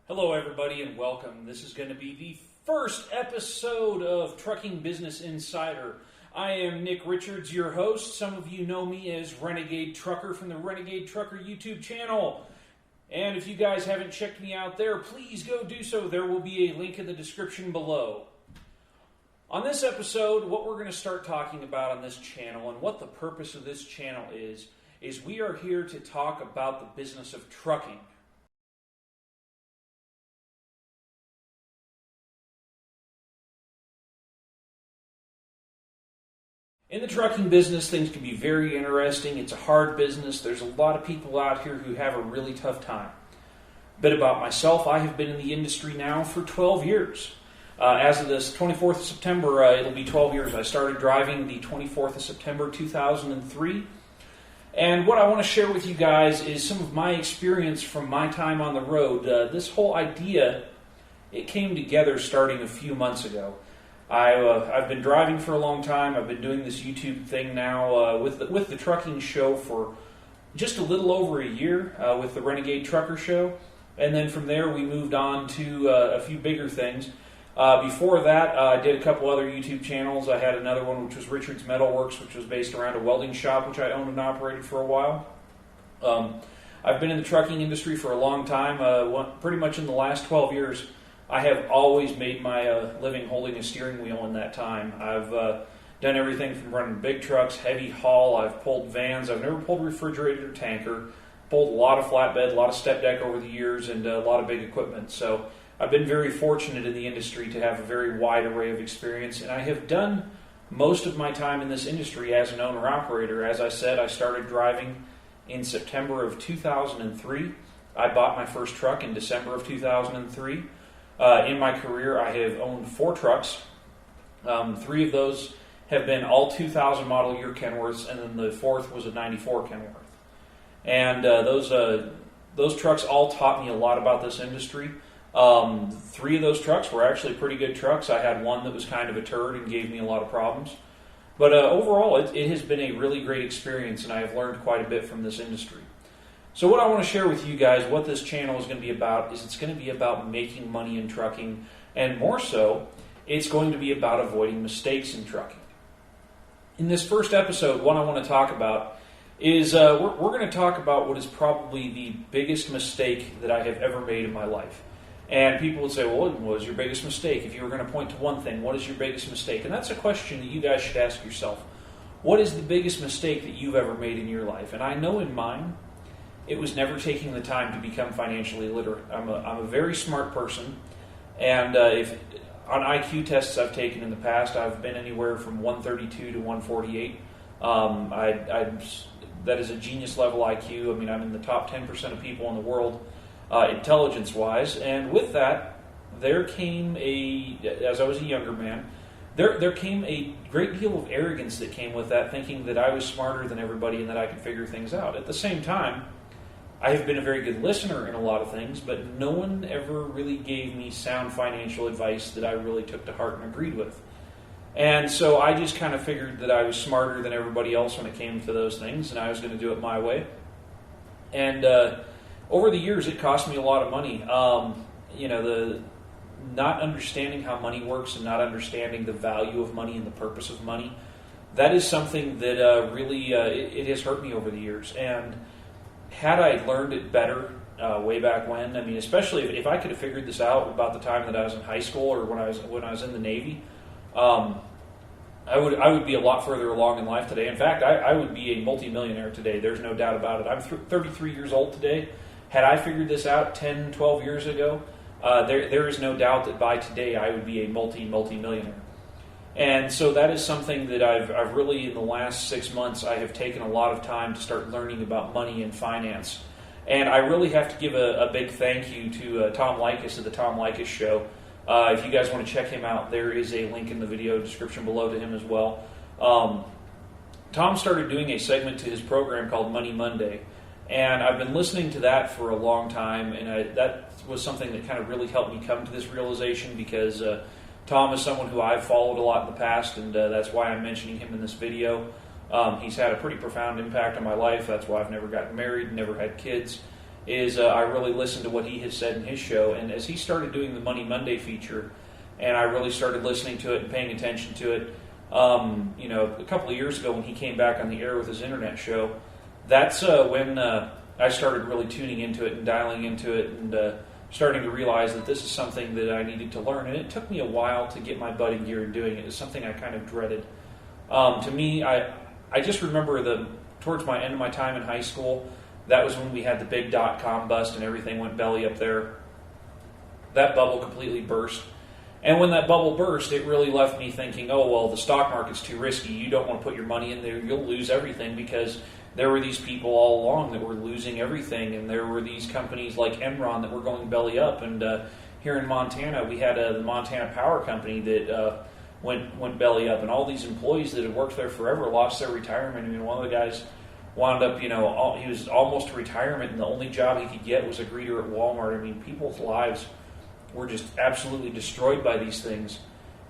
Hello everybody and welcome. This is going to be the first episode of Trucking Business Insider. I am Nick Richards, your host. Some of you know me as Renegade Trucker from the Renegade Trucker YouTube channel. And if you guys haven't checked me out there, please go do so. There will be a link in the description below. On this episode, what we're going to start talking about on this channel and what the purpose of this channel is we are here to talk about the business of trucking. In the trucking business, things can be very interesting. It's a hard business. There's a lot of people out here who have a really tough time. A bit about myself, I have been in the industry now for 12 years. As of this 24th of September, it'll be 12 years. I started driving the 24th of September 2003. And what I want to share with you guys is some of my experience from my time on the road. This whole idea, it came together starting a few months ago. I've been driving for a long time. I've been doing this YouTube thing now with the trucking show for just a little over a year with the Renegade Trucker Show. And then from there we moved on to a few bigger things. Before that, I did a couple other YouTube channels. I had another one which was Richard's Metalworks, which was based around a welding shop which I owned and operated for a while. I've been in the trucking industry for a long time, pretty much in the last 12 years. I have always made my living holding a steering wheel in that time. I've done everything from running big trucks, heavy haul. I've pulled vans. I've never pulled refrigerated or tanker. Pulled a lot of flatbed, a lot of step deck over the years, and a lot of big equipment. So I've been very fortunate in the industry to have a very wide array of experience, and I have done most of my time in this industry as an owner-operator. As I said, I started driving in September of 2003. I bought my first truck in December of 2003. In my career, I have owned 4 trucks. 3 of those have been all 2000 model year Kenworths, and then the 4th was a 94 Kenworth. And those trucks all taught me a lot about this industry. 3 of those trucks were actually pretty good trucks. I had one that was kind of a turd and gave me a lot of problems. But overall, it has been a really great experience, and I have learned quite a bit from this industry. So what I want to share with you guys, what this channel is going to be about, is it's going to be about making money in trucking, and more so, it's going to be about avoiding mistakes in trucking. In this first episode, what I want to talk about is we're going to talk about what is probably the biggest mistake that I have ever made in my life. And people would say, well, what was your biggest mistake? If you were going to point to one thing, what is your biggest mistake? And that's a question that you guys should ask yourself. What is the biggest mistake that you've ever made in your life? And I know in mine, it was never taking the time to become financially literate. I'm a very smart person, and if on IQ tests I've taken in the past, I've been anywhere from 132 to 148. That is a genius level IQ. I mean, I'm in the top 10% of people in the world, intelligence-wise. And with that, there came as I was a younger man, there came a great deal of arrogance that came with that, thinking that I was smarter than everybody and that I could figure things out. At the same time, I have been a very good listener in a lot of things, but no one ever really gave me sound financial advice that I really took to heart and agreed with. And so I just kind of figured that I was smarter than everybody else when it came to those things, and I was going to do it my way. And over the years, it cost me a lot of money. The not understanding how money works and not understanding the value of money and the purpose of money, that is something that really it has hurt me over the years. And had I learned it better way back when, I mean, especially if I could have figured this out about the time that I was in high school or when I was in the Navy, I would be a lot further along in life today. In fact, I would be a multimillionaire today. There's no doubt about it. I'm 33 years old today. Had I figured this out 10, 12 years ago, there is no doubt that by today I would be a multi-millionaire. And so that is something that I've really, in the last 6 months, I have taken a lot of time to start learning about money and finance. And I really have to give a big thank you to Tom Likas of the Tom Likas Show. If you guys want to check him out, there is a link in the video description below to him as well. Tom started doing a segment to his program called Money Monday. And I've been listening to that for a long time, and that was something that kind of really helped me come to this realization because Tom is someone who I've followed a lot in the past, and that's why I'm mentioning him in this video. He's had a pretty profound impact on my life. That's why I've never gotten married, never had kids. is I really listened to what he has said in his show, and as he started doing the Money Monday feature, and I really started listening to it and paying attention to it, a couple of years ago when he came back on the air with his internet show, that's when I started really tuning into it and dialing into it and starting to realize that this is something that I needed to learn. And it took me a while to get my butt in gear in doing it. It was something I kind of dreaded. To me, I just remember towards my end of my time in high school, that was when we had the big .com bust and everything went belly up there. That bubble completely burst. And when that bubble burst, it really left me thinking, oh, well, the stock market's too risky. You don't want to put your money in there. You'll lose everything, because there were these people all along that were losing everything. And there were these companies like Enron that were going belly up. And here in Montana, we had the Montana Power Company that went belly up. And all these employees that had worked there forever lost their retirement. I mean, one of the guys wound up, he was almost to retirement, and the only job he could get was a greeter at Walmart. I mean, people's lives were just absolutely destroyed by these things.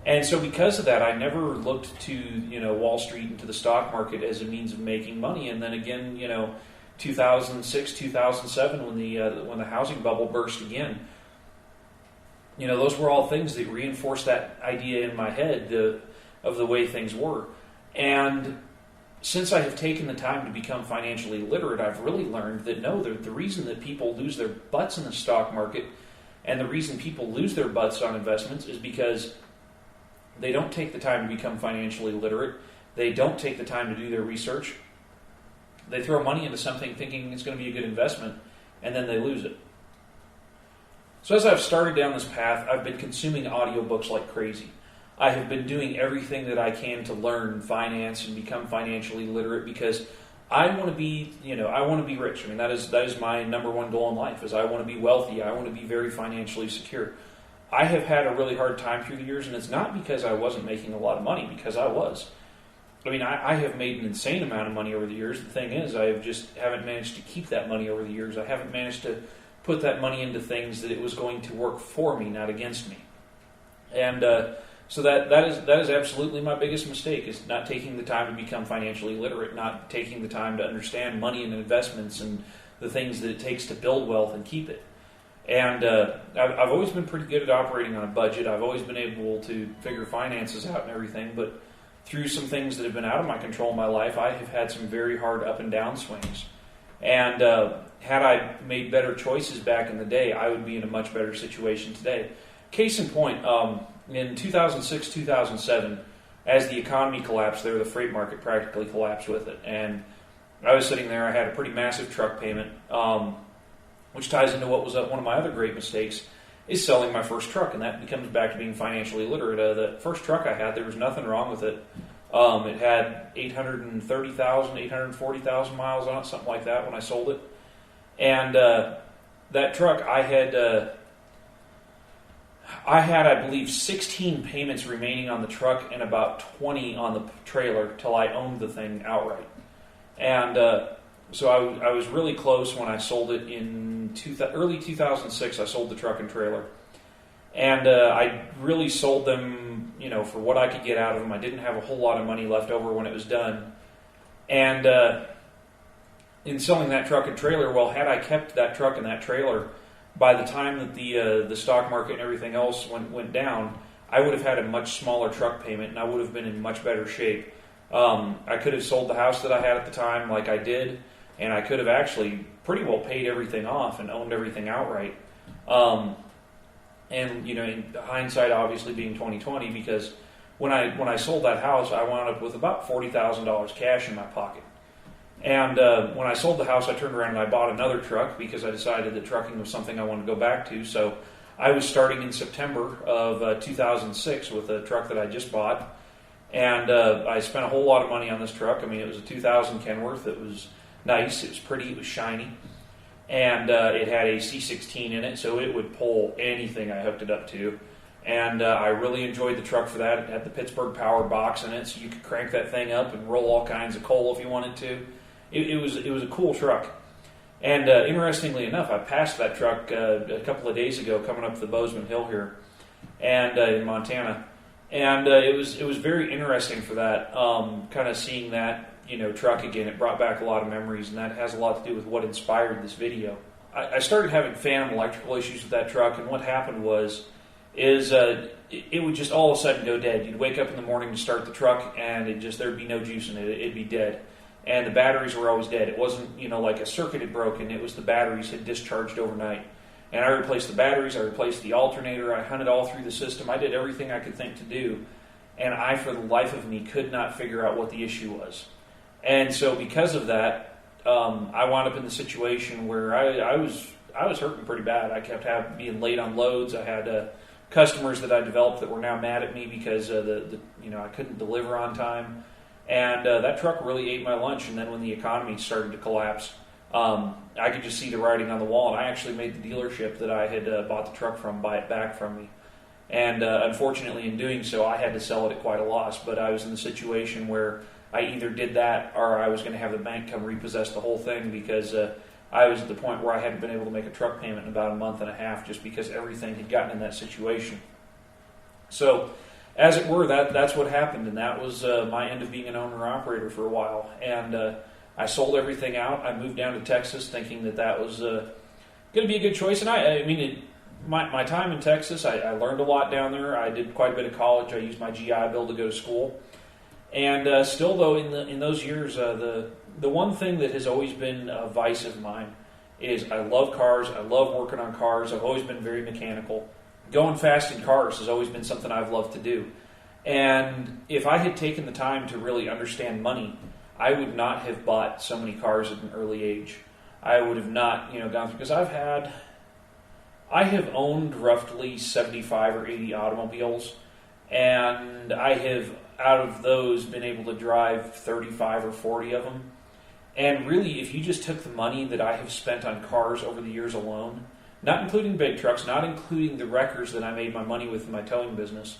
And so because of that, I never looked to, Wall Street and to the stock market as a means of making money. And then again, 2006, 2007, when the housing bubble burst again, those were all things that reinforced that idea in my head of the way things were. And since I have taken the time to become financially literate, I've really learned that no, the reason that people lose their butts in the stock market and the reason people lose their butts on investments is because they don't take the time to become financially literate. They don't take the time to do their research. They throw money into something thinking it's going to be a good investment, and then they lose it. So as I've started down this path, I've been consuming audiobooks like crazy. I have been doing everything that I can to learn finance and become financially literate, because I want to be, I want to be rich. I mean, that is my number one goal in life, is I want to be wealthy. I want to be very financially secure. I have had a really hard time through the years, and it's not because I wasn't making a lot of money, because I was. I mean, I have made an insane amount of money over the years. The thing is, I haven't managed to keep that money over the years. I haven't managed to put that money into things that it was going to work for me, not against me. And so that is absolutely my biggest mistake, is not taking the time to become financially literate, not taking the time to understand money and investments and the things that it takes to build wealth and keep it. And I've always been pretty good at operating on a budget. I've always been able to figure finances out and everything, but through some things that have been out of my control in my life, I have had some very hard up and down swings. And had I made better choices back in the day, I would be in a much better situation today. Case in point, in 2006, 2007, as the economy collapsed there, the freight market practically collapsed with it. And I was sitting there, I had a pretty massive truck payment, which ties into what was one of my other great mistakes, is selling my first truck. And that becomes back to being financially literate. The first truck I had, there was nothing wrong with it. It had 830,000, 840,000 miles on it, something like that, when I sold it. And that truck, I had, I believe, 16 payments remaining on the truck and about 20 on the trailer till I owned the thing outright. And so I was really close when I sold it in early 2006. I sold the truck and trailer. And I really sold them, for what I could get out of them. I didn't have a whole lot of money left over when it was done. And in selling that truck and trailer, well, had I kept that truck and that trailer, by the time that the stock market and everything else went down, I would have had a much smaller truck payment, and I would have been in much better shape. I could have sold the house that I had at the time like I did, and I could have actually pretty well paid everything off and owned everything outright. And in hindsight, obviously being 20/20, because when I sold that house, I wound up with about $40,000 cash in my pocket. And when I sold the house, I turned around and I bought another truck, because I decided that trucking was something I wanted to go back to. So I was starting in September of 2006 with a truck that I just bought. And I spent a whole lot of money on this truck. I mean, it was a 2000 Kenworth. It was nice. It was pretty. It was shiny. And it had a C16 in it, so it would pull anything I hooked it up to. And I really enjoyed the truck for that. It had the Pittsburgh Power box in it, so you could crank that thing up and roll all kinds of coal if you wanted to. It was a cool truck. And interestingly enough, I passed that truck a couple of days ago coming up the Bozeman Hill here, and in Montana. And it was very interesting for that, kind of seeing that truck again. It brought back a lot of memories, and that has a lot to do with what inspired this video. I started having phantom electrical issues with that truck, and what happened it would just all of a sudden go dead. You'd wake up in the morning to start the truck, and there'd be no juice in it. It'd be dead. And the batteries were always dead. It wasn't, like a circuit had broken. It was the batteries had discharged overnight. And I replaced the batteries. I replaced the alternator. I hunted all through the system. I did everything I could think to do. And I, for the life of me, could not figure out what the issue was. And so because of that, I wound up in the situation where I was hurting pretty bad. I kept being late on loads. I had customers that I developed that were now mad at me because I couldn't deliver on time. And that truck really ate my lunch. And then when the economy started to collapse, I could just see the writing on the wall. And I actually made the dealership that I had bought the truck from buy it back from me. And unfortunately, in doing so, I had to sell it at quite a loss. But I was in the situation where I either did that or I was going to have the bank come repossess the whole thing, because I was at the point where I hadn't been able to make a truck payment in about a month and a half, just because everything had gotten in that situation. So, as it were, that's what happened, and that was my end of being an owner-operator for a while. And I sold everything out. I moved down to Texas thinking that was going to be a good choice. And my time in Texas, I learned a lot down there. I did quite a bit of college. I used my GI Bill to go to school. And still, though, in those years, the one thing that has always been a vice of mine is I love cars. I love working on cars. I've always been very mechanical. Going fast in cars has always been something I've loved to do. And if I had taken the time to really understand money, I would not have bought so many cars at an early age. I would have not, gone through, because I have owned roughly 75 or 80 automobiles, and I have, out of those, been able to drive 35 or 40 of them. And really, if you just took the money that I have spent on cars over the years alone, not including big trucks, not including the wreckers that I made my money with in my towing business,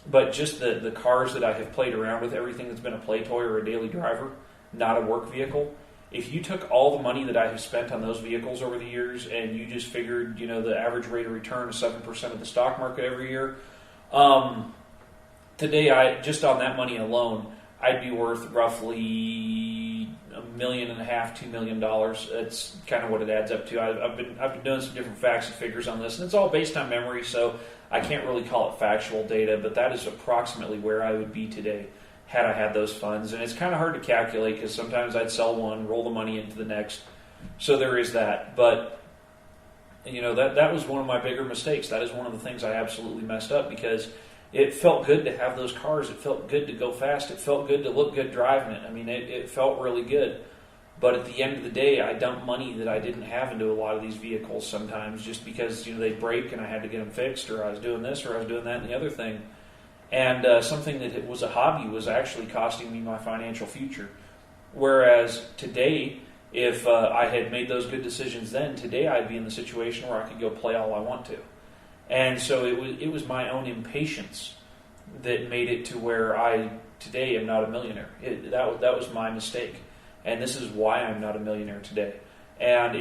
but just the cars that I have played around with, everything that's been a play toy or a daily driver, not a work vehicle. If you took all the money that I have spent on those vehicles over the years and you just figured, the average rate of return is 7% of the stock market every year, today, just on that money alone, I'd be worth roughly $1.5 million, $2 million. That's kind of what it adds up to. I've been doing some different facts and figures on this, and it's all based on memory, so I can't really call it factual data, but that is approximately where I would be today had I had those funds. And it's kind of hard to calculate, because sometimes I'd sell one, roll the money into the next. So there is that. But that was one of my bigger mistakes. That is one of the things I absolutely messed up, because it felt good to have those cars. It felt good to go fast. It felt good to look good driving it. It felt really good. But at the end of the day, I dumped money that I didn't have into a lot of these vehicles sometimes, just because they break and I had to get them fixed, or I was doing this or I was doing that and the other thing. And something that was a hobby was actually costing me my financial future. Whereas today, if I had made those good decisions then, today I'd be in the situation where I could go play all I want to. And so it was my own impatience that made it to where I today am not a millionaire. That was my mistake. And this is why I'm not a millionaire today. And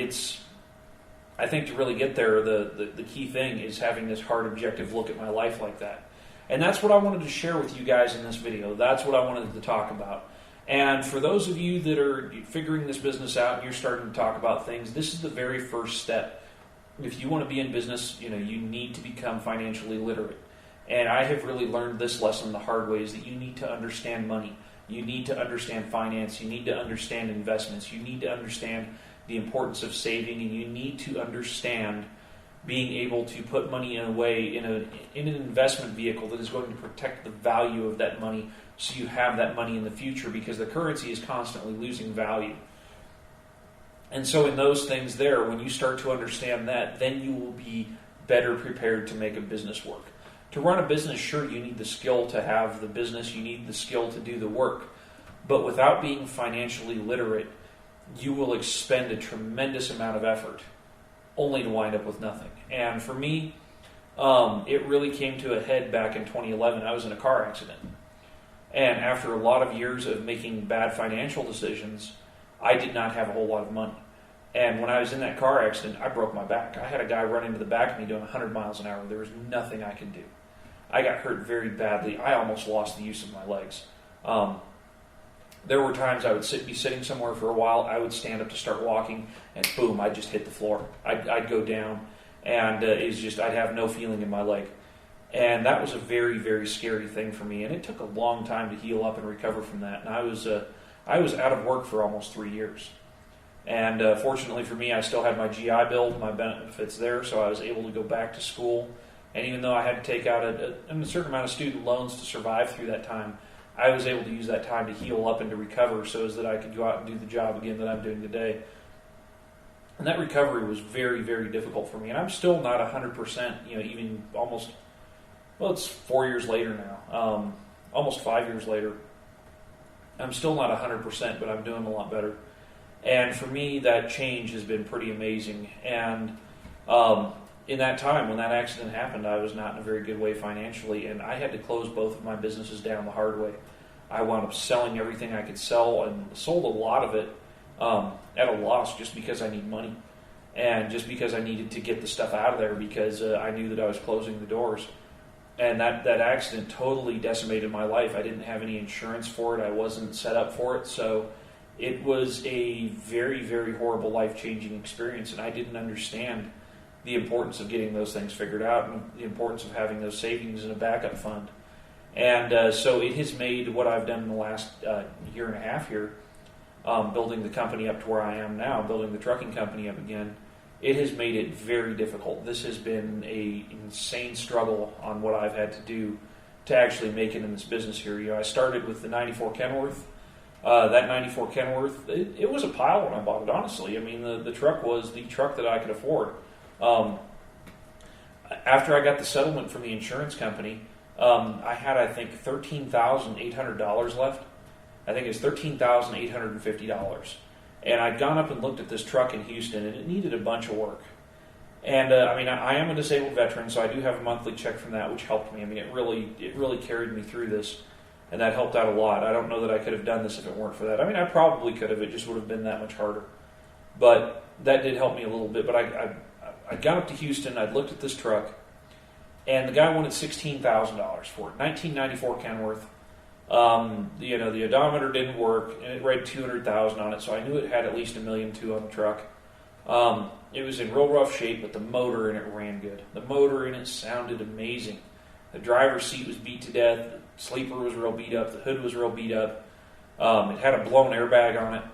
I think to really get there, the key thing is having this hard objective look at my life like that. And that's what I wanted to share with you guys in this video. That's what I wanted to talk about. And for those of you that are figuring this business out and you're starting to talk about things, this is the very first step. If you want to be in business, you need to become financially literate. And I have really learned this lesson the hard way, is that you need to understand money. You need to understand finance. You need to understand investments. You need to understand the importance of saving, and you need to understand being able to put money in a way in an investment vehicle that is going to protect the value of that money, so you have that money in the future, because the currency is constantly losing value. And so in those things there, when you start to understand that, then you will be better prepared to make a business work. To run a business, sure, you need the skill to have the business, you need the skill to do the work. But without being financially literate, you will expend a tremendous amount of effort only to wind up with nothing. And for me, it really came to a head back in 2011. I was in a car accident. And after a lot of years of making bad financial decisions, I did not have a whole lot of money. And when I was in that car accident, I broke my back. I had a guy run into the back of me doing 100 miles an hour. There was nothing I could do. I got hurt very badly. I almost lost the use of my legs. There were times I would be sitting somewhere for a while, I would stand up to start walking, and boom, I'd just hit the floor. I'd go down, and I'd have no feeling in my leg. And that was a very, very scary thing for me, and it took a long time to heal up and recover from that. And I was out of work for almost 3 years. And fortunately for me, I still had my GI Bill, my benefits there, so I was able to go back to school. And even though I had to take out a certain amount of student loans to survive through that time, I was able to use that time to heal up and to recover so as that I could go out and do the job again that I'm doing today. And that recovery was very, very difficult for me. And I'm still not 100%, even almost, it's 4 years later now, almost 5 years later. I'm still not 100%, but I'm doing a lot better. And for me, that change has been pretty amazing. And in that time, when that accident happened, I was not in a very good way financially, and I had to close both of my businesses down the hard way. I wound up selling everything I could sell and sold a lot of it at a loss just because I need money and just because I needed to get the stuff out of there because I knew that I was closing the doors. And that accident totally decimated my life. I didn't have any insurance for it. I wasn't set up for it. So it was a very, very horrible life-changing experience, and I didn't understand the importance of getting those things figured out and the importance of having those savings in a backup fund. And so it has made what I've done in the last year and a half here, building the company up to where I am now, building the trucking company up again, it has made it very difficult. This has been an insane struggle on what I've had to do to actually make it in this business here. I started with the 94 Kenworth. That 94 Kenworth, it was a pile when I bought it, honestly. I mean, the truck was the truck that I could afford. After I got the settlement from the insurance company, I had, I think, $13,800 left. I think it was $13,850. And I'd gone up and looked at this truck in Houston, and it needed a bunch of work. And I am a disabled veteran, so I do have a monthly check from that, which helped me. I mean, it really carried me through this, and that helped out a lot. I don't know that I could have done this if it weren't for that. I mean, I probably could have. It just would have been that much harder. But that did help me a little bit. But I got up to Houston, I'd looked at this truck, and the guy wanted $16,000 for it. 1994 Kenworth. The odometer didn't work, and it read 200,000 on it, so I knew it had at least $1.2 million on the truck. It was in real rough shape, but the motor in it ran good. The motor in it sounded amazing. The driver's seat was beat to death. The sleeper was real beat up. The hood was real beat up. It had a blown airbag on it.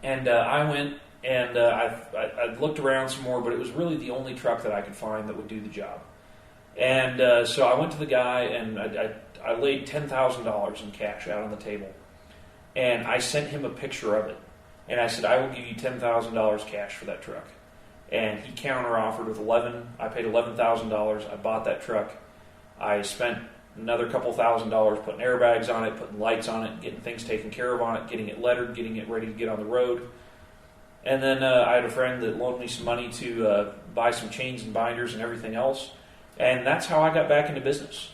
And I went and I looked around some more, but it was really the only truck that I could find that would do the job. And so I went to the guy, and I laid $10,000 in cash out on the table. And I sent him a picture of it. And I said, I will give you $10,000 cash for that truck. And he counter-offered with I paid $11,000. I bought that truck. I spent another couple $1,000 putting airbags on it, putting lights on it, getting things taken care of on it, getting it lettered, getting it ready to get on the road. And then I had a friend that loaned me some money to buy some chains and binders and everything else. And that's how I got back into business.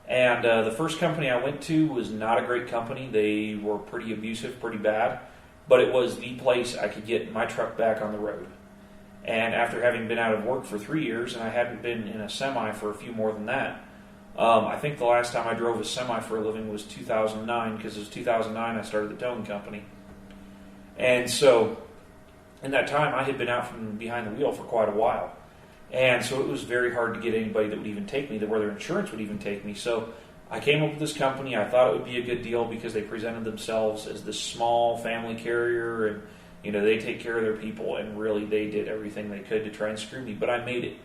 And the first company I went to was not a great company. They were pretty abusive, pretty bad. But it was the place I could get my truck back on the road. And after having been out of work for 3 years, and I hadn't been in a semi for a few more than that, I think the last time I drove a semi for a living was 2009, because it was 2009 I started the towing company. And so, in that time, I had been out from behind the wheel for quite a while. And so it was very hard to get anybody that would even take me, where their insurance would even take me. So I came up with this company. I thought it would be a good deal because they presented themselves as this small family carrier, and they take care of their people, and really they did everything they could to try and screw me, but I made it.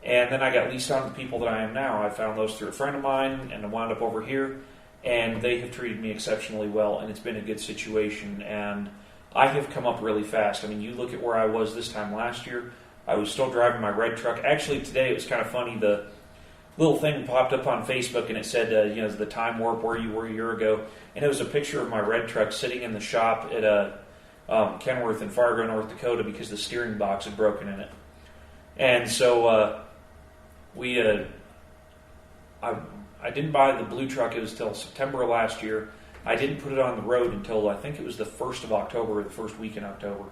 And then I got leased on to the people that I am now. I found those through a friend of mine, and I wound up over here, and they have treated me exceptionally well, and it's been a good situation, and I have come up really fast. I mean, you look at where I was this time last year, I was still driving my red truck. Actually, today it was kind of funny. The little thing popped up on Facebook, and it said, the time warp where you were a year ago, and it was a picture of my red truck sitting in the shop at Kenworth in Fargo, North Dakota, because the steering box had broken in it. And so I didn't buy the blue truck. It was till September of last year. I didn't put it on the road until I think it was the 1st of October, or the first week in October.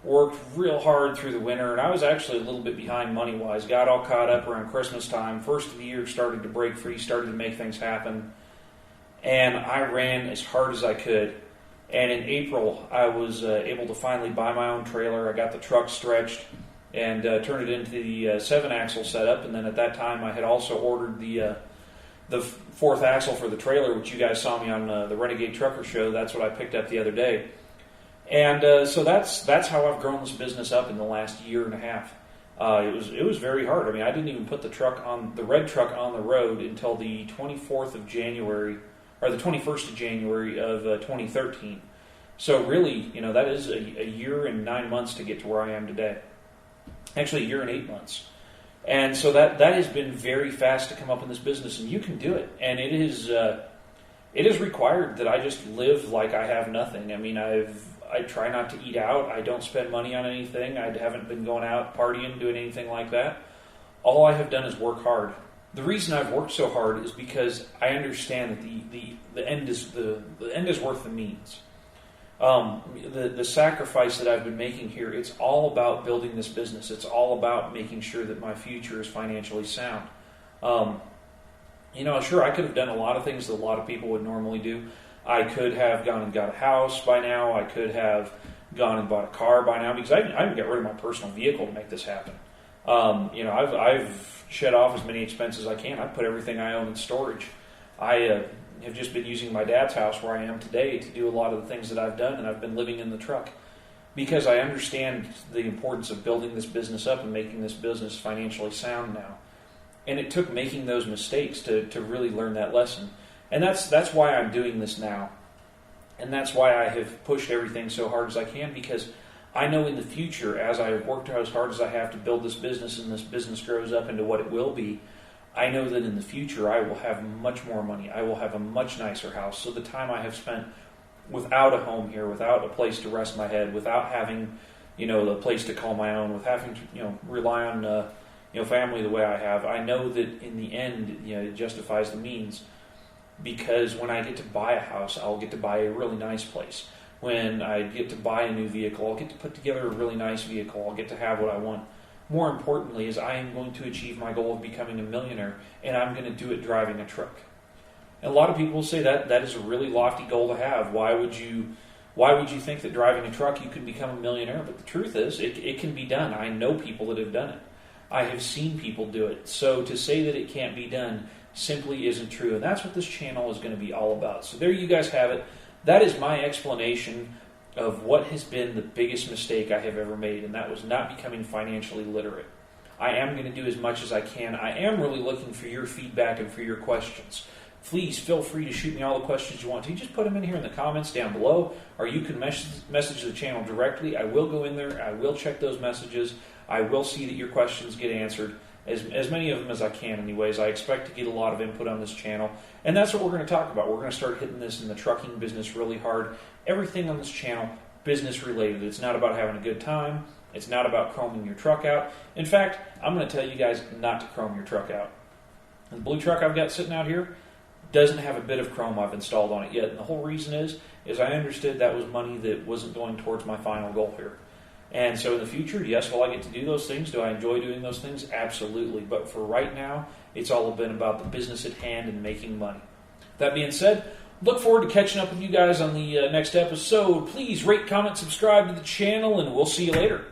Worked real hard through the winter, and I was actually a little bit behind money-wise. Got all caught up around Christmas time. First of the year started to break free, started to make things happen. and I ran as hard as I could. And in April, I was able to finally buy my own trailer. I got the truck stretched and turned it into the 7-axle setup. And then at that time, I had also ordered the 4th axle for the trailer, which you guys saw me on the Renegade Trucker Show. That's what I picked up the other day. And so that's how I've grown this business up in the last year and a half. It was very hard. I mean, I didn't even put the red truck on the road until the 24th of January, or the 21st of January of 2013. So really, that is a year and 9 months to get to where I am today. Actually, a year and 8 months. And so that has been very fast to come up in this business, and you can do it. And it is required that I just live like I have nothing. I mean, I try not to eat out. I don't spend money on anything. I haven't been going out partying, doing anything like that. All I have done is work hard. The reason I've worked so hard is because I understand that the end is worth the means. The sacrifice that I've been making here, it's all about building this business. It's all about making sure that my future is financially sound. Sure, I could have done a lot of things that a lot of people would normally do. I could have gone and got a house by now. I could have gone and bought a car by now, because I didn't get rid of my personal vehicle to make this happen. I've shed off as many expenses as I can. I put everything I own in storage. I have just been using my dad's house where I am today to do a lot of the things that I've done, and I've been living in the truck because I understand the importance of building this business up and making this business financially sound now. And it took making those mistakes to really learn that lesson. And that's why I'm doing this now. And that's why I have pushed everything so hard as I can, because I know in the future, as I worked as hard as I have to build this business and this business grows up into what it will be, I know that in the future I will have much more money. I will have a much nicer house. So the time I have spent without a home here, without a place to rest my head, without having, a place to call my own, with having to, rely on, family the way I have, I know that in the end, it justifies the means. Because when I get to buy a house, I'll get to buy a really nice place. When I get to buy a new vehicle, I'll get to put together a really nice vehicle. I'll get to have what I want. More importantly is I am going to achieve my goal of becoming a millionaire, and I'm going to do it driving a truck. And a lot of people say that is a really lofty goal to have. Why would you think that driving a truck you could become a millionaire? But the truth is, it can be done. I know people that have done it. I have seen people do it. So to say that it can't be done simply isn't true. And that's what this channel is going to be all about. So there you guys have it. That is my explanation of what has been the biggest mistake I have ever made, and that was not becoming financially literate. I am going to do as much as I can. I am really looking for your feedback and for your questions. Please feel free to shoot me all the questions you want to. Just put them in here in the comments down below, or you can message the channel directly. I will go in there. I will check those messages. I will see that your questions get answered. As many of them as I can anyways. I expect to get a lot of input on this channel. And that's what we're going to talk about. We're going to start hitting this in the trucking business really hard. Everything on this channel, business related. It's not about having a good time. It's not about chroming your truck out. In fact, I'm going to tell you guys not to chrome your truck out. The blue truck I've got sitting out here doesn't have a bit of chrome I've installed on it yet. And the whole reason is I understood that was money that wasn't going towards my final goal here. And so in the future, yes, will I get to do those things? Do I enjoy doing those things? Absolutely. But for right now, it's all been about the business at hand and making money. That being said, look forward to catching up with you guys on the next episode. Please rate, comment, subscribe to the channel, and we'll see you later.